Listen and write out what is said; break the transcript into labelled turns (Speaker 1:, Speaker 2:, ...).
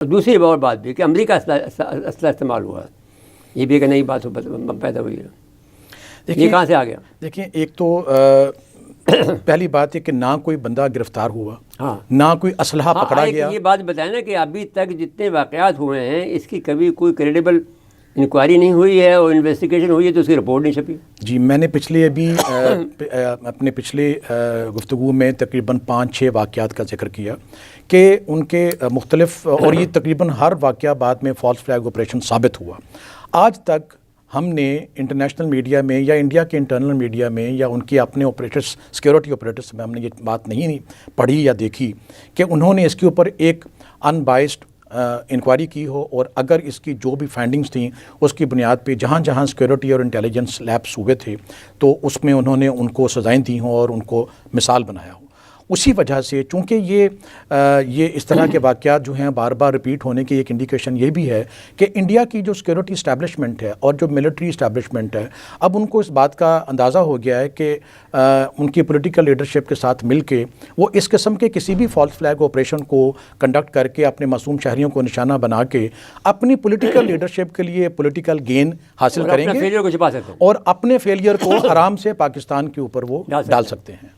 Speaker 1: دوسری اور بات بھی کہ امریکہ اسلحہ استعمال ہوا ہے، یہ بھی ایک نئی بات پیدا ہوئی ہے۔ یہ کہاں سے آ گیا؟
Speaker 2: دیکھیں، ایک تو پہلی بات ہے کہ نہ کوئی بندہ گرفتار ہوا،
Speaker 1: ہاں،
Speaker 2: نہ کوئی اسلحہ پکڑا گیا۔
Speaker 1: یہ بات بتائیں نا کہ ابھی تک جتنے واقعات ہوئے ہیں اس کی کبھی کوئی کریڈیبل انکوائری نہیں ہوئی ہے، اور انویسٹیگیشن ہوئی ہے تو اس کی رپورٹ نہیں چھپی۔
Speaker 2: جی، میں نے اپنے پچھلے گفتگو میں تقریباً 5-6 واقعات کا ذکر کیا کہ ان کے مختلف، اور یہ تقریباً ہر واقعہ بعد میں فالس فلیگ آپریشن ثابت ہوا۔ آج تک ہم نے انٹرنیشنل میڈیا میں یا انڈیا کے انٹرنل میڈیا میں یا ان کے اپنے آپریٹرس، سیکیورٹی آپریٹرس میں ہم نے یہ بات نہیں پڑھی یا دیکھی کہ انہوں نے اس کے اوپر ایک ان بائسڈ انکوائری کی ہو، اور اگر اس کی جو بھی فائنڈنگز تھیں اس کی بنیاد پہ جہاں جہاں سیکیورٹی اور انٹیلیجنس لیپس ہوئے تھے تو اس میں انہوں نے ان کو سزائیں دی ہوں اور ان کو مثال بنایا ہو۔ اسی وجہ سے چونکہ یہ اس طرح کے واقعات جو ہیں بار بار ریپیٹ ہونے کی ایک انڈیکیشن یہ بھی ہے کہ انڈیا کی جو سیکیورٹی اسٹیبلشمنٹ ہے اور جو ملٹری اسٹیبلشمنٹ ہے، اب ان کو اس بات کا اندازہ ہو گیا ہے کہ ان کی پولیٹیکل لیڈرشپ کے ساتھ مل کے وہ اس قسم کے کسی بھی فالس فلیگ آپریشن کو کنڈکٹ کر کے اپنے معصوم شہریوں کو نشانہ بنا کے اپنی پولیٹیکل لیڈرشپ کے لیے پولیٹیکل گین حاصل کریں گے،
Speaker 1: فیلئر کو چھپا سکتے ہیں
Speaker 2: اور اپنے فیلئر کو آرام سے پاکستان کے اوپر وہ ڈال سکتے ہیں۔